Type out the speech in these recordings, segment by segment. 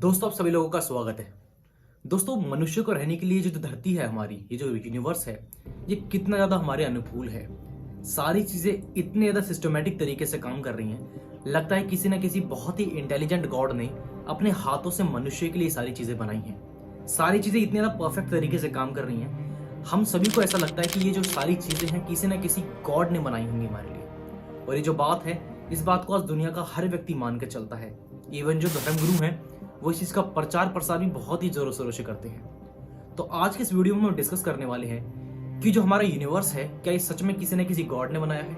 दोस्तों, आप सभी लोगों का स्वागत है। दोस्तों, मनुष्य को रहने के लिए जो धरती है हमारी, ये जो यूनिवर्स है, ये कितना ज्यादा हमारे अनुकूल है। सारी चीजें इतने ज्यादा सिस्टमेटिक तरीके से काम कर रही हैं। लगता है किसी न किसी बहुत ही इंटेलिजेंट गॉड ने अपने हाथों से मनुष्य के लिए सारी चीजें बनाई हैं। सारी चीजें इतनी ज्यादा परफेक्ट तरीके से काम कर रही हैं। हम सभी को ऐसा लगता है कि ये जो सारी चीजें हैं किसी न किसी गॉड ने बनाई होंगी हमारे लिए। और ये जो बात है, इस बात को आज दुनिया का हर व्यक्ति मान कर चलता है। इवन जो धर्मगुरु हैं वो इस चीज का प्रचार प्रसार भी बहुत ही जोरों शोरों से करते हैं। तो आज के इस वीडियो में हम डिस्कस करने वाले हैं कि जो हमारा यूनिवर्स है, क्या ये सच में किसी न किसी गॉड ने बनाया है?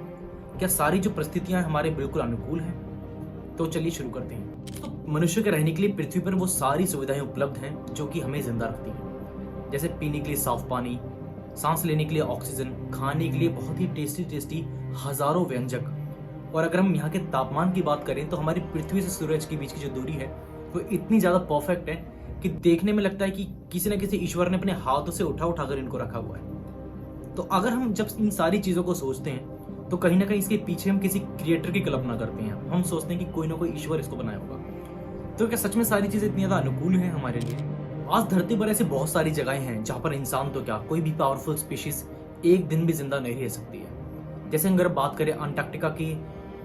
क्या सारी जो परिस्थितियां हमारे बिल्कुल अनुकूल हैं? तो चलिए शुरू करते हैं। तो मनुष्य के रहने के लिए पृथ्वी पर वो सारी सुविधाएं उपलब्ध हैं जो कि हमें जिंदा रखती हैं। जैसे पीने के लिए साफ पानी, सांस लेने के लिए ऑक्सीजन, खाने के लिए बहुत ही टेस्टी टेस्टी हजारों व्यंजक। और अगर हम यहाँ के तापमान की बात करें तो हमारी पृथ्वी से सूरज के बीच की जो दूरी है वो इतनी ज्यादा परफेक्ट है कि देखने में लगता है कि किसी न किसी ईश्वर ने अपने हाथों से उठा उठाकर इनको रखा हुआ है। तो अगर हम जब इन सारी चीजों को सोचते हैं तो कहीं ना कहीं इसके पीछे हम किसी क्रिएटर की कल्पना करते हैं। हम सोचते हैं कि कोई ना कोई ईश्वर इसको बनाया होगा। तो क्या सच में सारी चीजें इतनी ज्यादा अनुकूल हैं हमारे लिए? आज धरती पर ऐसी बहुत सारी जगहें हैं जहां पर इंसान तो क्या, कोई भी पावरफुल स्पीशीज एक दिन भी जिंदा नहीं रह सकती है। जैसे अगर बात करें अंटार्कटिका की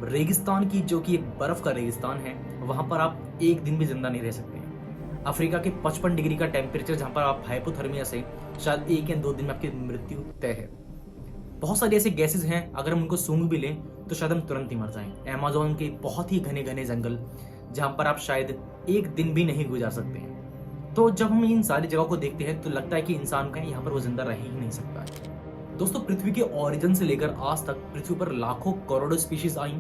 रेगिस्तान की, जो कि एक बर्फ का रेगिस्तान है, वहां पर आप एक दिन भी जिंदा नहीं रह सकते हैं। अफ्रीका के 55 डिग्री का टेम्परेचर, जहां पर आप हाइपोथर्मिया से शायद 1 या 2 दिन में आपकी मृत्यु तय है। बहुत सारी ऐसे गैसेज हैं, अगर हम उनको सूंघ भी लें तो शायद हम तुरंत ही मर जाएं। अमेज़न के बहुत ही घने घने जंगल, जहां पर आप शायद एक दिन भी नहीं गुजार सकते हैं। तो जब हम इन सारी जगहों को देखते हैं तो लगता है कि इंसान का यहाँ पर वो जिंदा रह ही नहीं सकता है। दोस्तों, पृथ्वी के ओरिजिन से लेकर आज तक पृथ्वी पर लाखों करोड़ों स्पीशीज आई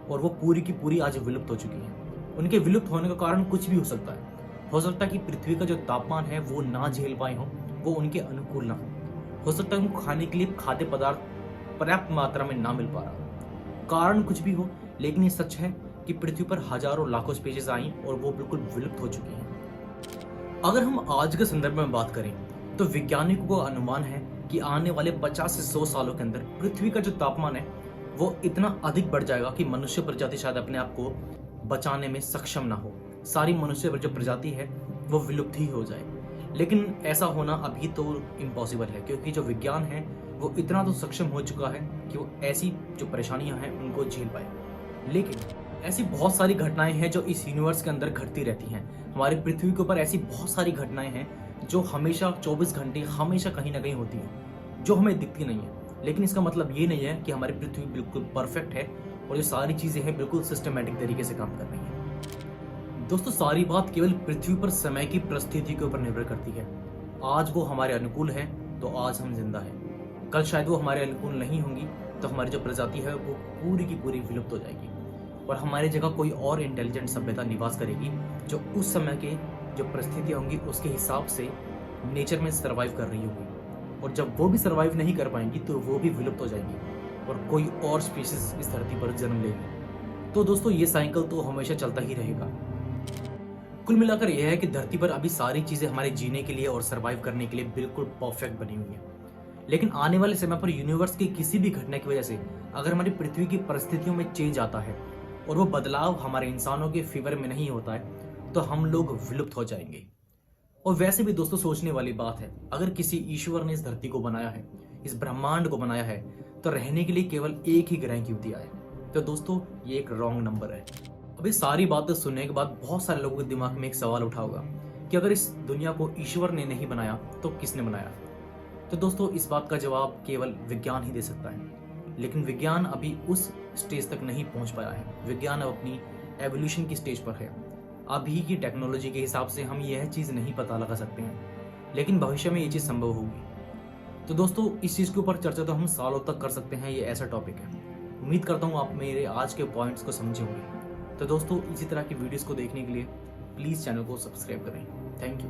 और वो पूरी की पूरी आज विलुप्त हो चुकी हैं। उनके विलुप्त होने का कारण कुछ भी हो सकता है। हो सकता है कि पृथ्वी का जो तापमान है वो ना झेल पाए हो, वो उनके अनुकूल ना हो सकता है उनको खाने के लिए खाद्य पदार्थ पर्याप्त मात्रा में ना मिल पा रहा। कारण कुछ भी हो, लेकिन ये सच है कि पृथ्वी पर हजारों लाखों स्पीशीज आई और वो बिल्कुल विलुप्त हो चुकी हैं। अगर हम आज के संदर्भ में बात करें तो वैज्ञानिकों का अनुमान है कि आने वाले 50 से 100 सालों के अंदर पृथ्वी का जो तापमान है वो इतना अधिक बढ़ जाएगा कि मनुष्य प्रजाति शायद अपने आप को बचाने में सक्षम ना हो। सारी मनुष्य जो प्रजाति है वो विलुप्त ही हो जाए। लेकिन ऐसा होना अभी तो इम्पॉसिबल है, क्योंकि जो विज्ञान है वो इतना तो सक्षम हो चुका है कि वो ऐसी जो परेशानियां हैं उनको झेल पाए। लेकिन ऐसी बहुत सारी घटनाएं हैं जो इस यूनिवर्स के अंदर घटती रहती हैं। हमारी पृथ्वी के ऊपर ऐसी बहुत सारी घटनाएं हैं जो हमेशा 24 घंटे हमेशा कहीं ना कहीं होती है, जो हमें दिखती नहीं है। लेकिन इसका मतलब ये नहीं है कि हमारी पृथ्वी बिल्कुल परफेक्ट है और ये सारी चीजें हैं बिल्कुल सिस्टमेटिक तरीके से काम कर रही हैं। दोस्तों, सारी बात केवल पृथ्वी पर समय की परिस्थिति के ऊपर निर्भर करती है। आज वो हमारे अनुकूल है तो आज हम जिंदा हैं। कल शायद वो हमारे अनुकूल नहीं होंगी तो हमारी जो प्रजाति है वो पूरी की पूरी विलुप्त हो जाएगी और हमारी जगह कोई और इंटेलिजेंट सभ्यता निवास करेगी जो उस समय के जो परिस्थितियां होंगी उसके हिसाब से नेचर में सर्वाइव कर रही होगी। और जब वो भी सर्वाइव नहीं कर पाएंगी तो वो भी विलुप्त हो जाएंगी और कोई और स्पीशीज इस धरती पर जन्म लेगी। तो दोस्तों, ये साइकिल तो हमेशा चलता ही रहेगा। कुल मिलाकर यह है कि धरती पर अभी सारी चीजें हमारे जीने के लिए और सर्वाइव करने के लिए बिल्कुल परफेक्ट बनी हुई है। लेकिन आने वाले समय पर यूनिवर्स की किसी भी घटना की वजह से अगर हमारी पृथ्वी की परिस्थितियों में चेंज आता है और वो बदलाव हमारे इंसानों के फेवर में नहीं होता है तो हम लोग विलुप्त हो जाएंगे। और वैसे भी दोस्तों, सोचने वाली बात है, अगर किसी ईश्वर ने इस धरती को बनाया है, इस ब्रह्मांड को बनाया है, तो रहने के लिए केवल एक ही ग्रह क्यों दिया है? तो दोस्तों, ये एक रॉन्ग नंबर है। अभी सारी बातें सुनने के बाद बहुत सारे लोगों के दिमाग में एक सवाल उठा होगा कि अगर इस दुनिया को ईश्वर ने नहीं बनाया तो किसने बनाया? तो दोस्तों, इस बात का जवाब केवल विज्ञान ही दे सकता है। लेकिन विज्ञान अभी उस स्टेज तक नहीं पहुंच पाया है। विज्ञान अब अपनी एवोल्यूशन की स्टेज पर है। अभी की टेक्नोलॉजी के हिसाब से हम यह चीज़ नहीं पता लगा सकते हैं, लेकिन भविष्य में ये चीज़ संभव होगी। तो दोस्तों, इस चीज़ के ऊपर चर्चा तो हम सालों तक कर सकते हैं। ये ऐसा टॉपिक है। उम्मीद करता हूँ आप मेरे आज के पॉइंट्स को समझे होंगे। तो दोस्तों, इसी तरह की वीडियोस को देखने के लिए प्लीज़ चैनल को सब्सक्राइब करें। Thank you.